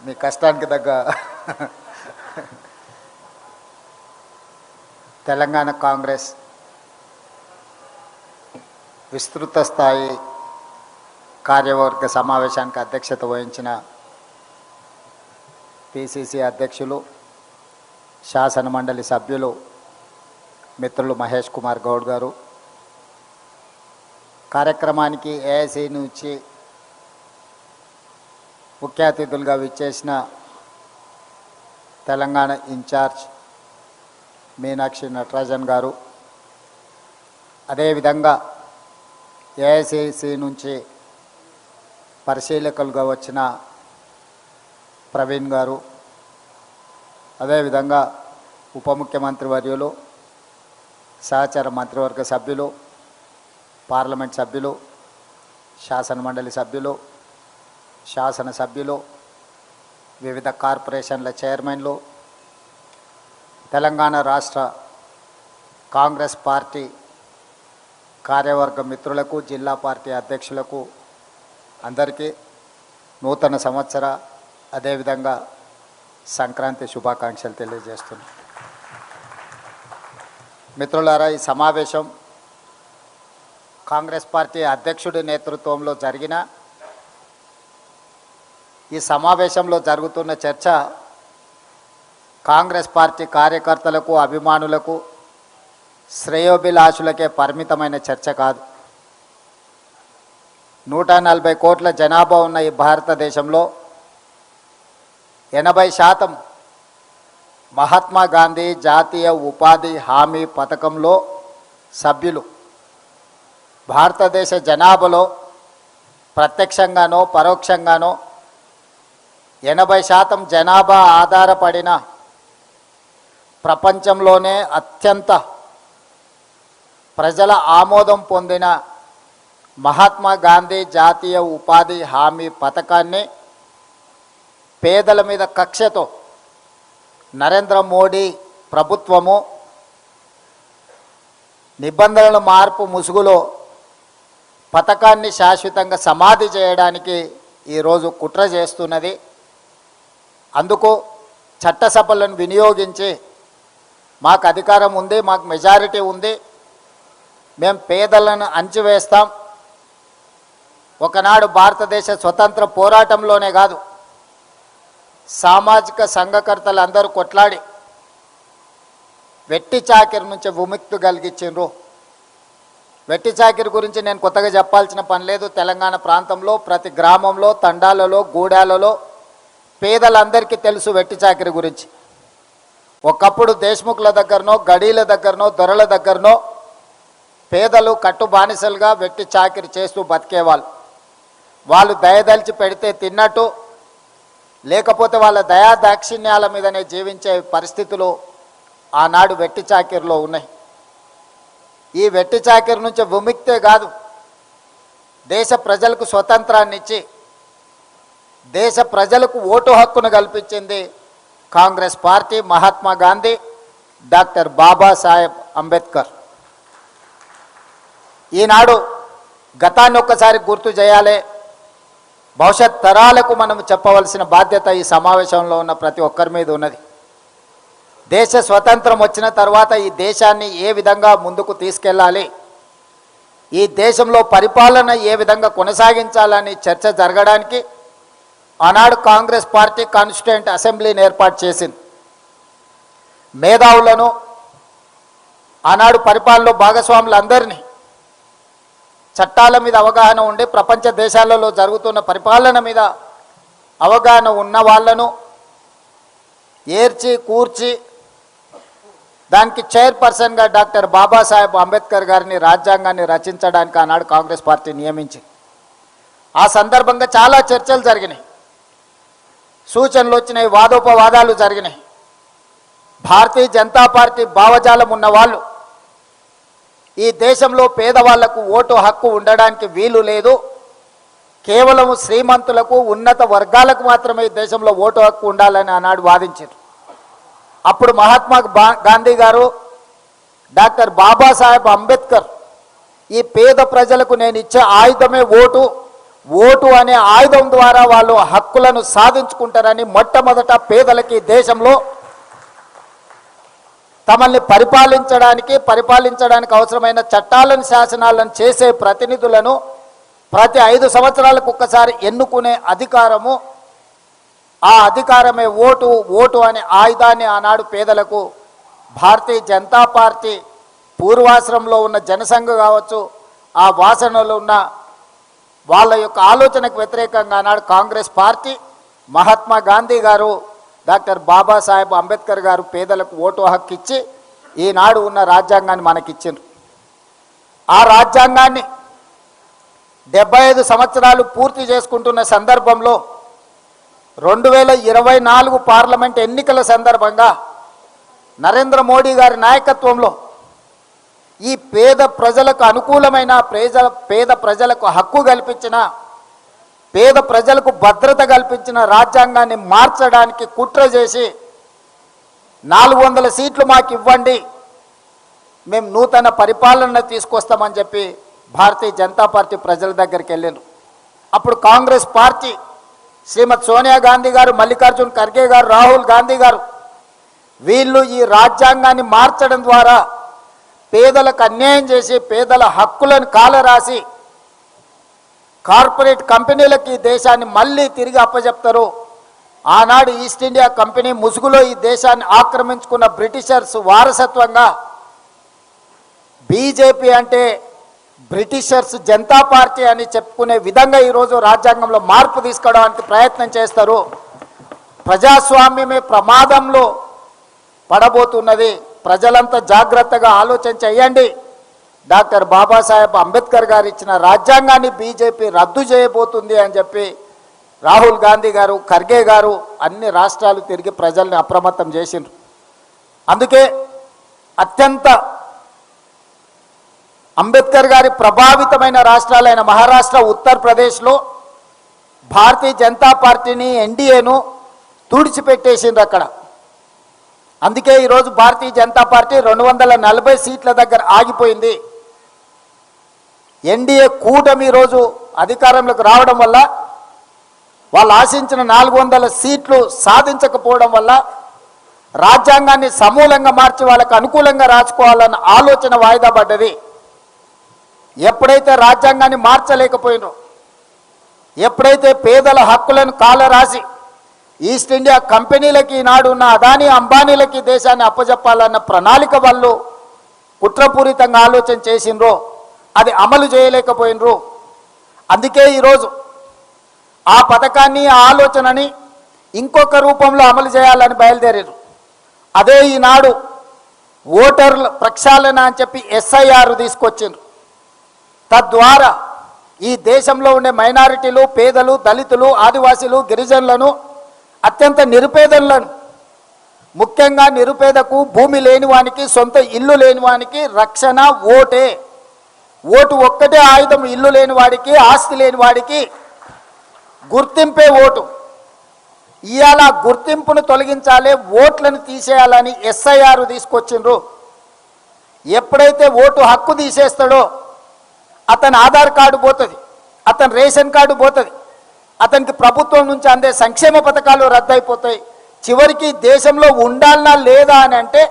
మీ కష్టానికి తగ్గ తెలంగాణ కాంగ్రెస్ విస్తృత స్థాయి కార్యవర్గ సమావేశానికి అధ్యక్షత వహించిన పిసిసి అధ్యక్షులు, శాసన మండలి సభ్యులు మిత్రులు మహేష్ కుమార్ గౌడ్ గారు, కార్యక్రమానికి ఏఐసి నుంచి ముఖ్య అతిథులుగా విచ్చేసిన తెలంగాణ ఇన్ఛార్జ్ మీనాక్షి నటరాజన్ గారు, అదేవిధంగా ఏఐసిసి నుంచి పరిశీలకులుగా వచ్చిన ప్రవీణ్ గారు, అదేవిధంగా ఉప ముఖ్యమంత్రి వర్యులు, సహచర మంత్రివర్గ సభ్యులు, పార్లమెంట్ సభ్యులు, శాసన మండలి సభ్యులు, శాసనసభ్యులు, వివిధ కార్పొరేషన్ల చైర్మన్లు, తెలంగాణ రాష్ట్ర కాంగ్రెస్ పార్టీ కార్యవర్గ మిత్రులకు, జిల్లా పార్టీ అధ్యక్షులకు అందరికీ నూతన సంవత్సర అదేవిధంగా సంక్రాంతి శుభాకాంక్షలు తెలియజేస్తున్నాను. మిత్రులారా, ఈ సమావేశం కాంగ్రెస్ పార్టీ అధ్యక్షుడి నేతృత్వంలో జరిగిన ఈ సమావేశంలో జరుగుతున్న చర్చ కాంగ్రెస్ పార్టీ కార్యకర్తలకు, అభిమానులకు, శ్రేయోభిలాషులకే పరిమితమైన చర్చ కాదు. 140 కోట్ల జనాభా ఉన్న ఈ భారతదేశంలో 80% మహాత్మా గాంధీ జాతీయ ఉపాధి హామీ పథకంలో సభ్యులు. భారతదేశ జనాభాలో ప్రత్యక్షంగానో పరోక్షంగానో 80% జనాభా ఆధారపడిన ప్రపంచంలోనే అత్యంత ప్రజల ఆమోదం పొందిన మహాత్మా గాంధీ జాతీయ ఉపాధి హామీ పథకాన్ని పేదల మీద కక్షతో నరేంద్ర మోడీ ప్రభుత్వము నిబంధనల మార్పు ముసుగులో పథకాన్ని శాశ్వతంగా సమాధి చేయడానికి ఈరోజు కుట్ర చేస్తున్నది. అందుకు చట్టసభలను వినియోగించి మాకు అధికారం ఉంది, మాకు మెజారిటీ ఉంది, మేము పేదలను అణచివేస్తాం, ఒకనాడు భారతదేశ స్వతంత్ర పోరాటంలోనే కాదు సామాజిక సంఘకర్తలు అందరూ కొట్లాడి వెట్టి చాకిరి నుంచి విముక్తి కలిగించిండ్రు. వెట్టి చాకిరి గురించి నేను కొత్తగా చెప్పాల్సిన పని లేదు. తెలంగాణ ప్రాంతంలో ప్రతి గ్రామంలో, తండాలలో, గూడాలలో పేదలందరికీ తెలుసు వెట్టి చాకిరి గురించి. ఒకప్పుడు దేశ్ముఖుల దగ్గరనో, గడీల దగ్గరనో, దొరల దగ్గరనో పేదలు కట్టు బానిసలుగా వెట్టి చాకిరి చేస్తూ బతికేవాళ్ళు. వాళ్ళు దయదలిచి పెడితే తిన్నట్టు, లేకపోతే వాళ్ళ దయా దాక్షిణ్యాల మీదనే జీవించే పరిస్థితులు ఆనాడు వెట్టి చాకిరిలో ఉన్నాయి. ఈ వెట్టి చాకిరి నుంచి విముక్తే కాదు, దేశ ప్రజలకు స్వతంత్రాన్ని ఇచ్చి దేశ ప్రజలకు ఓటు హక్కును కల్పించింది కాంగ్రెస్ పార్టీ, మహాత్మా గాంధీ, డాక్టర్ బాబాసాహెబ్ అంబేద్కర్. ఈనాడు గతాన్ని ఒక్కసారి గుర్తు చేయాలి. భవిష్యత్ తరాలకు మనం చెప్పవలసిన బాధ్యత ఈ సమావేశంలో ఉన్న ప్రతి ఒక్కరి మీద ఉన్నది. దేశ స్వతంత్రం వచ్చిన తర్వాత ఈ దేశాన్ని ఏ విధంగా ముందుకు తీసుకెళ్ళాలి, ఈ దేశంలో పరిపాలన ఏ విధంగా కొనసాగించాలని చర్చ జరగడానికి ఆనాడు కాంగ్రెస్ పార్టీ కాన్స్టిట్యూయెంట్ అసెంబ్లీని ఏర్పాటు చేసింది. మేధావులను, ఆనాడు పరిపాలనలో భాగస్వాములందరినీ, చట్టాల మీద అవగాహన ఉండి ప్రపంచ దేశాలలో జరుగుతున్న పరిపాలన మీద అవగాహన ఉన్న వాళ్ళను ఏర్చి కూర్చి దానికి చైర్పర్సన్గా డాక్టర్ బాబాసాహెబ్ అంబేద్కర్ గారిని రాజ్యాంగాన్ని రచించడానికి ఆనాడు కాంగ్రెస్ పార్టీ నియమించింది. ఆ సందర్భంగా చాలా చర్చలు జరిగినాయి, సూచనలు వచ్చినాయి, వాదోపవాదాలు జరిగినాయి. భారతీయ జనతా పార్టీ భావజాలం ఉన్నవాళ్ళు ఈ దేశంలో పేదవాళ్లకు ఓటు హక్కు ఉండడానికి వీలు లేదు, కేవలం శ్రీమంతులకు, ఉన్నత వర్గాలకు మాత్రమే ఈ దేశంలో ఓటు హక్కు ఉండాలని ఆనాడు వాదించారు. అప్పుడు మహాత్మా గాంధీ గారు, డాక్టర్ బాబాసాహెబ్ అంబేద్కర్ ఈ పేద ప్రజలకు నేను ఇచ్చే ఆయుధమే ఓటు, ఓటు అనే ఆయుధం ద్వారా వాళ్ళు హక్కులను సాధించుకుంటారని మొట్టమొదట పేదలకి దేశంలో తమల్ని పరిపాలించడానికి అవసరమైన చట్టాలను శాసనాలను చేసే ప్రతినిధులను ప్రతి 5 సంవత్సరాలకు ఒక్కసారి ఎన్నుకునే అధికారము, ఆ అధికారమే ఓటు అనే ఆయుధాన్ని ఆనాడు పేదలకు భారతీయ జనతా పార్టీ పూర్వాశ్రమంలో ఉన్న జనసంఘ కావచ్చు, ఆ వాసనలో ఉన్న వాళ్ళ యొక్క ఆలోచనకు వ్యతిరేకంగా ఆనాడు కాంగ్రెస్ పార్టీ, మహాత్మా గాంధీ గారు, డాక్టర్ బాబాసాహెబ్ అంబేద్కర్ గారు పేదలకు ఓటు హక్కు ఇచ్చి ఈనాడు ఉన్న రాజ్యాంగాన్ని మనకిచ్చిండ్రు. ఆ రాజ్యాంగాన్ని 75 సంవత్సరాలు పూర్తి చేసుకుంటున్న సందర్భంలో 2024 పార్లమెంట్ ఎన్నికల సందర్భంగా నరేంద్ర మోడీ గారి నాయకత్వంలో ఈ పేద ప్రజలకు అనుకూలమైన పేద ప్రజలకు హక్కు కల్పించిన, పేద ప్రజలకు భద్రత కల్పించిన రాజ్యాంగాన్ని మార్చడానికి కుట్ర చేసి 400 సీట్లు మాకు ఇవ్వండి, మేము నూతన పరిపాలన తీసుకొస్తామని చెప్పి భారతీయ జనతా పార్టీ ప్రజల దగ్గరికి వెళ్ళారు. అప్పుడు కాంగ్రెస్ పార్టీ శ్రీమతి సోనియా గాంధీ గారు, మల్లికార్జున్ ఖర్గే గారు, రాహుల్ గాంధీ గారు వీళ్ళు ఈ రాజ్యాంగాన్ని మార్చడం ద్వారా పేదలకు అన్యాయం చేసి పేదల హక్కులను కాలరాసి కార్పొరేట్ కంపెనీలకి ఈ దేశాన్ని మళ్ళీ తిరిగి అప్పచెప్తారు. ఆనాడు ఈస్ట్ ఇండియా కంపెనీ ముసుగులో ఈ దేశాన్ని ఆక్రమించుకున్న బ్రిటిషర్స్ వారసత్వంగా బీజేపీ అంటే బ్రిటిషర్స్ జనతా పార్టీ అని చెప్పుకునే విధంగా ఈరోజు రాజ్యాంగంలో మార్పు తీసుకోవడానికి ప్రయత్నం చేస్తారు. ప్రజాస్వామ్యమే ప్రమాదంలో పడబోతున్నది. ప్రజలంతా జాగ్రత్తగా ఆలోచన చేయండి. డాక్టర్ బాబాసాహెబ్ అంబేద్కర్ గారు ఇచ్చిన రాజ్యాంగాన్ని బీజేపీ రద్దు చేయబోతుంది అని చెప్పి రాహుల్ గాంధీ గారు, ఖర్గే గారు అన్ని రాష్ట్రాలు తిరిగి ప్రజల్ని అప్రమత్తం చేసిండ్రు. అందుకే అత్యంత అంబేద్కర్ గారి ప్రభావితమైన రాష్ట్రాలైన మహారాష్ట్ర, ఉత్తరప్రదేశ్లో భారతీయ జనతా పార్టీని, ఎన్డీఏను తుడిచిపెట్టేసిండ్రు అక్కడ. అందుకే ఈరోజు భారతీయ జనతా పార్టీ 240 సీట్ల దగ్గర ఆగిపోయింది. ఎన్డీఏ కూటమి ఈరోజు అధికారంలోకి రావడం వల్ల, వాళ్ళు ఆశించిన 400 సీట్లు సాధించకపోవడం వల్ల రాజ్యాంగాన్ని సమూలంగా మార్చి వాళ్ళకు అనుకూలంగా రాసుకోవాలన్న ఆలోచన వాయిదా పడ్డది. ఎప్పుడైతే రాజ్యాంగాన్ని మార్చలేకపోయినో, ఎప్పుడైతే పేదల హక్కులను కాలరాసి ఈస్ట్ ఇండియా కంపెనీలకి ఈనాడు ఉన్న అదానీ అంబానీలకి దేశాన్ని అప్పజెప్పాలన్న ప్రణాళిక వాళ్ళు కుట్రపూరితంగా ఆలోచన చేసినరో అది అమలు చేయలేకపోయినరు. అందుకే ఈరోజు ఆ పథకాన్ని, ఆ ఆలోచనని ఇంకొక రూపంలో అమలు చేయాలని బయలుదేరారు. అదే ఈనాడు ఓటర్ల ప్రక్షాళన అని చెప్పి SIR తీసుకొచ్చిండ్రు. తద్వారా ఈ దేశంలో ఉండే మైనారిటీలు, పేదలు, దళితులు, ఆదివాసీలు, గిరిజనులను, అత్యంత నిరుపేదలను, ముఖ్యంగా నిరుపేదకు, భూమి లేని వానికి, సొంత ఇల్లు లేని వానికి రక్షణ ఓటే. ఓటు ఒక్కటే ఆయుధం. ఇల్లు లేని వాడికి, ఆస్తి లేని వాడికి గుర్తింపే ఓటు. ఇవాళ గుర్తింపును తొలగించాలి, ఓట్లను తీసేయాలని SIR తీసుకొచ్చిండ్రు. ఎప్పుడైతే ఓటు హక్కు తీసేస్తాడో అతని ఆధార్ కార్డు పోతుంది, అతని రేషన్ కార్డు పోతుంది, అతనికి ప్రభుత్వం నుంచి అందే సంక్షేమ పథకాలు రద్దయిపోతాయి. చివరికి దేశంలో ఉండాలనా లేదా అని అంటే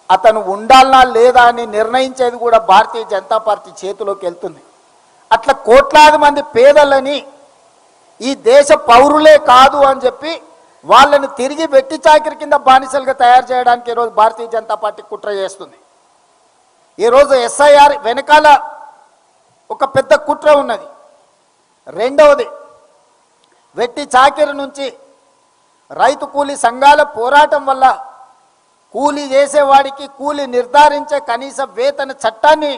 అతను ఉండాలనా లేదా అని నిర్ణయించేది కూడా భారతీయ జనతా పార్టీ చేతిలోకి వెళ్తుంది. అట్లా కోట్లాది మంది పేదలని ఈ దేశ పౌరులే కాదు అని చెప్పి వాళ్ళని తిరిగి వెట్టి చాకిరి కింద బానిసలుగా తయారు చేయడానికి ఈరోజు భారతీయ జనతా పార్టీ కుట్ర చేస్తుంది. ఈరోజు SIR వెనకాల ఒక పెద్ద కుట్ర ఉన్నది. రెండవది, వెట్టి చాకిరి నుంచి రైతు కూలీ సంఘాల పోరాటం వల్ల కూలీ చేసేవాడికి కూలీ నిర్ధారించే కనీస వేతన చట్టాన్ని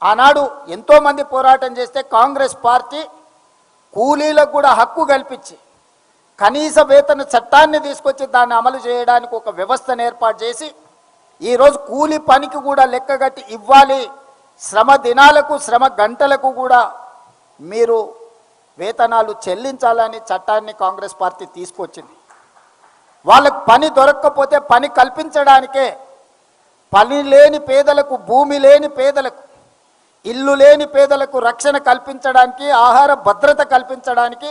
ఆనాడు ఎంతోమంది పోరాటం చేస్తే కాంగ్రెస్ పార్టీ కూలీలకు కూడా హక్కు కల్పించి కనీస వేతన చట్టాన్ని తీసుకొచ్చి దాన్ని అమలు చేయడానికి ఒక వ్యవస్థను ఏర్పాటు చేసి ఈరోజు కూలీ పనికి కూడా లెక్కగట్టి ఇవ్వాలి, శ్రమ దినాలకు, శ్రమ గంటలకు కూడా మీరు వేతనాలు చెల్లించాలని చట్టాన్ని కాంగ్రెస్ పార్టీ తీసుకొచ్చింది. వాళ్ళకు పని దొరక్కపోతే పని కల్పించడానికే పని లేని పేదలకు, భూమి లేని పేదలకు ఇల్లు లేని పేదలకు రక్షణ కల్పించడానికి, ఆహార భద్రత కల్పించడానికి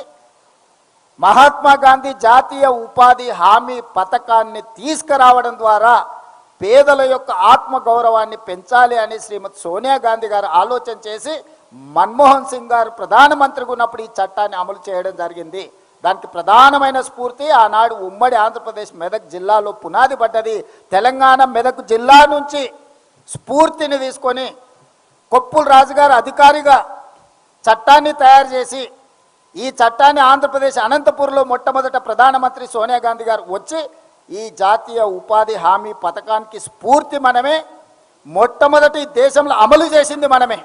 మహాత్మా గాంధీ జాతీయ ఉపాధి హామీ పథకాన్ని తీసుకురావడం ద్వారా పేదల యొక్క ఆత్మగౌరవాన్ని పెంచాలి అని శ్రీమతి సోనియా గాంధీ గారు ఆలోచన చేసి మన్మోహన్ సింగ్ గారు ప్రధానమంత్రిగా ఉన్నప్పుడు ఈ చట్టాన్ని అమలు చేయడం జరిగింది. దానికి ప్రధానమైన స్ఫూర్తి ఆనాడు ఉమ్మడి ఆంధ్రప్రదేశ్ మెదక్ జిల్లాలో పునాది పడ్డది. తెలంగాణ మెదక్ జిల్లా నుంచి స్ఫూర్తిని తీసుకొని కొప్పుల రాజుగారు అధికారిగా చట్టాన్ని తయారు చేసి ఈ చట్టాన్ని ఆంధ్రప్రదేశ్ అనంతపూర్లో మొట్టమొదట ప్రధానమంత్రి సోనియా గాంధీ గారు వచ్చి ఈ జాతీయ ఉపాధి హామీ పథకానికి స్ఫూర్తి మనమే, మొట్టమొదటి దేశంలో అమలు చేసింది మనమే.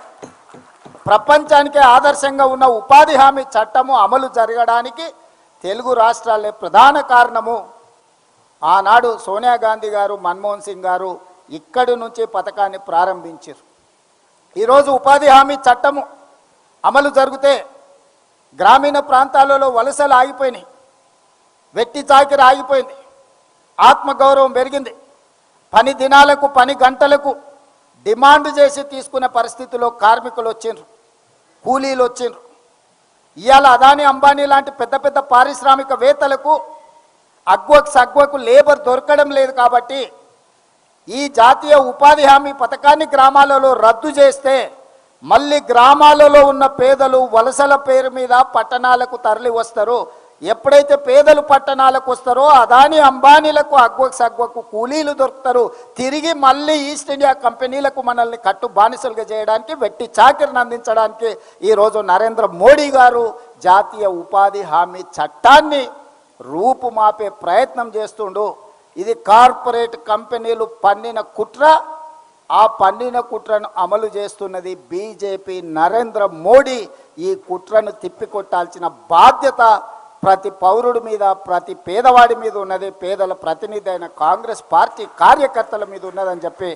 ప్రపంచానికే ఆదర్శంగా ఉన్న ఉపాధి హామీ చట్టము అమలు జరగడానికి తెలుగు రాష్ట్రాలే ప్రధాన కారణము. ఆనాడు సోనియా గాంధీ గారు, మన్మోహన్ సింగ్ గారు ఇక్కడి నుంచి పథకాన్ని ప్రారంభించారు. ఈరోజు ఉపాధి హామీ చట్టము అమలు జరిగితే గ్రామీణ ప్రాంతాలలో వలసలు ఆగిపోయినాయి, వెట్టి చాకిరి ఆగిపోయింది, ఆత్మగౌరవం పెరిగింది. పని దినాలకు, పని గంటలకు డిమాండ్ చేసి తీసుకునే పరిస్థితిలో కార్మికులు వచ్చిండ్రు, కూలీలు వచ్చిండ్రు. ఇవాళ అదానీ, అంబానీ లాంటి పెద్ద పెద్ద పారిశ్రామికవేత్తలకు సగ్వకు లేబర్ దొరకడం లేదు. కాబట్టి ఈ జాతీయ ఉపాధి హామీ పథకాన్ని గ్రామాలలో రద్దు చేస్తే మళ్ళీ గ్రామాలలో ఉన్న పేదలు వలసల పేరు మీద పట్టణాలకు తరలి వస్తారు. ఎప్పుడైతే పేదలు పట్టణాలకు వస్తారో అదానీ అంబానీలకు సగ్వకు కూలీలు దొరుకుతారు. తిరిగి మళ్ళీ ఈస్ట్ ఇండియా కంపెనీలకు మనల్ని కట్టు బానిసలుగా చేయడానికి, వెట్టి చాకిరిని అందించడానికి ఈరోజు నరేంద్ర మోడీ గారు జాతీయ ఉపాధి హామీ చట్టాన్ని రూపుమాపే ప్రయత్నం చేస్తుండు. ఇది కార్పొరేట్ కంపెనీలు పన్నిన కుట్ర. ఆ పన్నిన కుట్రను అమలు చేస్తున్నది బీజేపీ, నరేంద్ర మోడీ. ఈ కుట్రను తిప్పికొట్టాల్సిన బాధ్యత ప్రతి పౌరుడి మీద, ప్రతి పేదవాడి మీద ఉన్నది. పేదల ప్రతినిధి అయిన కాంగ్రెస్ పార్టీ కార్యకర్తల మీద ఉన్నదని చెప్పి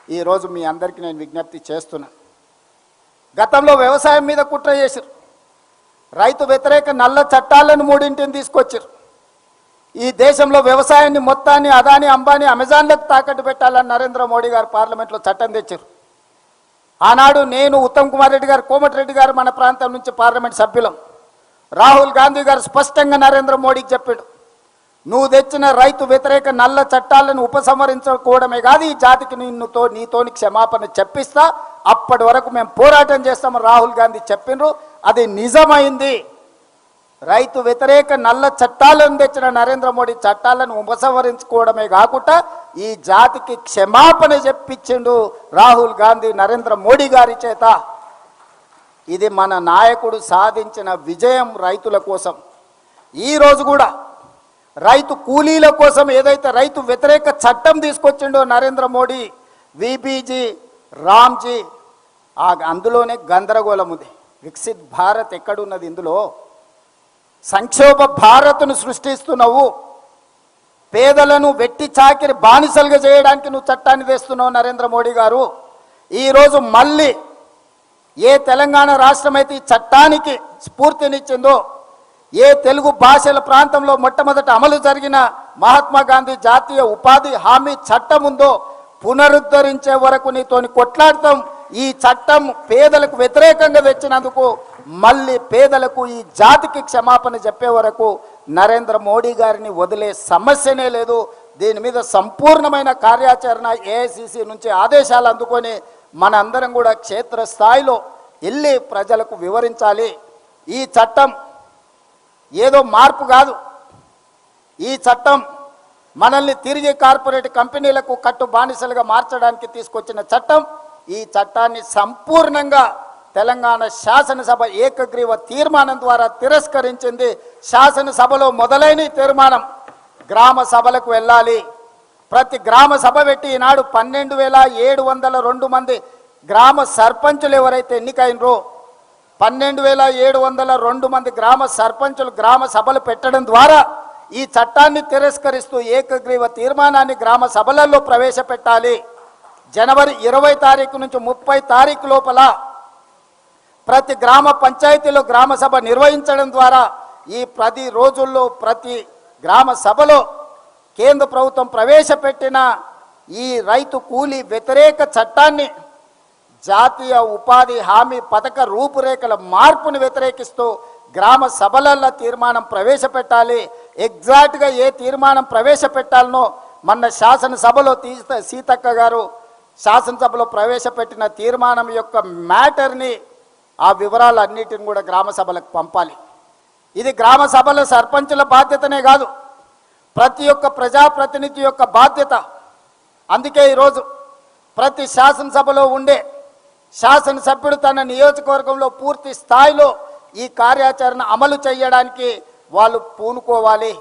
ఈరోజు మీ అందరికీ నేను విజ్ఞప్తి చేస్తున్నాను. గతంలో వ్యవసాయం మీద కుట్ర చేశారు. రైతు వ్యతిరేక నల్ల చట్టాలను 3 తీసుకొచ్చారు. ఈ దేశంలో వ్యవసాయాన్ని మొత్తాన్ని అదానీ, అంబానీ, అమెజాన్లకు తాకట్టు పెట్టాలని నరేంద్ర మోడీ గారు పార్లమెంట్లో చట్టం తెచ్చారు. ఆనాడు నేను, ఉత్తమ్ కుమార్ రెడ్డి గారు, కోమటిరెడ్డి గారు మన ప్రాంతం నుంచి పార్లమెంట్ సభ్యులం. రాహుల్ గాంధీ గారు స్పష్టంగా నరేంద్ర మోడీకి చెప్పాడు, నువ్వు తెచ్చిన రైతు వ్యతిరేక నల్ల చట్టాలను ఉపసంహరించుకోవడమే కాదు, ఈ జాతికి నీతోని క్షమాపణ చెప్పిస్తా, అప్పటి వరకు మేము పోరాటం చేస్తామని రాహుల్ గాంధీ చెప్పిండ్రు. అది నిజమైంది. రైతు వ్యతిరేక నల్ల చట్టాలను తెచ్చిన నరేంద్ర మోడీ చట్టాలను ఉపసంహరించుకోవడమే కాకుండా ఈ జాతికి క్షమాపణ చెప్పించిండు రాహుల్ గాంధీ నరేంద్ర మోడీ గారి చేత. ఇది మన నాయకుడు సాధించిన విజయం రైతుల కోసం. ఈరోజు కూడా రైతు కూలీల కోసం ఏదైతే రైతు వ్యతిరేక చట్టం తీసుకొచ్చిండో నరేంద్ర మోడీ, విబీజీ, రామ్జీ, అందులోనే గందరగోళం ఉంది. వికసిత్ భారత్ ఎక్కడున్నది? ఇందులో సంక్షోభ భారత్ను సృష్టిస్తున్నావు. పేదలను వెట్టి చాకిరి బానిసలుగా చేయడానికి నువ్వు చట్టాన్ని తెస్తున్నావు నరేంద్ర మోడీ గారు. ఈరోజు మళ్ళీ ఏ తెలంగాణ రాష్ట్రం అయితే ఈ చట్టానికి స్ఫూర్తినిచ్చిందో, ఏ తెలుగు భాషల ప్రాంతంలో మొట్టమొదట అమలు జరిగిన మహాత్మా గాంధీ జాతీయ ఉపాధి హామీ చట్టం ఉందో పునరుద్ధరించే వరకు నీతోని కొట్లాడతాం. ఈ చట్టం పేదలకు వ్యతిరేకంగా తెచ్చినందుకు మళ్ళీ పేదలకు, ఈ జాతికి క్షమాపణ చెప్పే వరకు నరేంద్ర మోడీ గారిని వదిలే సమస్యనే లేదు. దీని మీద సంపూర్ణమైన కార్యాచరణ ఏఐసిసి నుంచి ఆదేశాలు అందుకొని మన అందరం కూడా క్షేత్రస్థాయిలో వెళ్ళి ప్రజలకు వివరించాలి. ఈ చట్టం ఏదో మార్పు కాదు. ఈ చట్టం మనల్ని తిరిగి కార్పొరేట్ కంపెనీలకు కట్టు బానిసలుగా మార్చడానికి తీసుకొచ్చిన చట్టం. ఈ చట్టాన్ని సంపూర్ణంగా తెలంగాణ శాసనసభ ఏకగ్రీవ తీర్మానం ద్వారా తిరస్కరించింది. శాసనసభలో మొదలైన తీర్మానం గ్రామ సభలకు వెళ్ళాలి. ప్రతి గ్రామ సభ పెట్టి ఈనాడు 12,702 మంది గ్రామ సర్పంచులు ఎవరైతే ఎన్నికైనరో 12,702 మంది గ్రామ సర్పంచులు గ్రామ సభలు పెట్టడం ద్వారా ఈ చట్టాన్ని తిరస్కరిస్తూ ఏకగ్రీవ తీర్మానాన్ని గ్రామ సభలలో ప్రవేశపెట్టాలి. జనవరి 20 తారీఖు నుంచి 30 తారీఖు లోపల ప్రతి గ్రామ పంచాయతీలో గ్రామ సభ నిర్వహించడం ద్వారా ఈ 10 రోజుల్లో ప్రతి గ్రామ సభలో కేంద్ర ప్రభుత్వం ప్రవేశపెట్టిన ఈ రైతు కూలీ వ్యతిరేక చట్టాన్ని జాతీయ ఉపాధి హామీ పథక రూపురేఖల మార్పును వ్యతిరేకిస్తూ గ్రామ సభలలో తీర్మానం ప్రవేశపెట్టాలి. ఎగ్జాక్ట్గా ఏ తీర్మానం ప్రవేశపెట్టాలనో మొన్న శాసనసభలో సీతక్క గారు శాసనసభలో ప్రవేశపెట్టిన తీర్మానం యొక్క మ్యాటర్ని, ఆ వివరాలన్నిటిని కూడా గ్రామ సభలకు పంపాలి. ఇది గ్రామ సభల సర్పంచుల బాధ్యతనే కాదు, ప్రతి ఒక్క ప్రజాప్రతినిధి యొక్క బాధ్యత. అందుకే ఈరోజు ప్రతి శాసనసభలో ఉండే శాసనసభ్యుడు తన నియోజకవర్గంలో పూర్తి స్థాయిలో ఈ కార్యాచరణ అమలు చేయడానికి వాళ్ళు పూనుకోవాలి.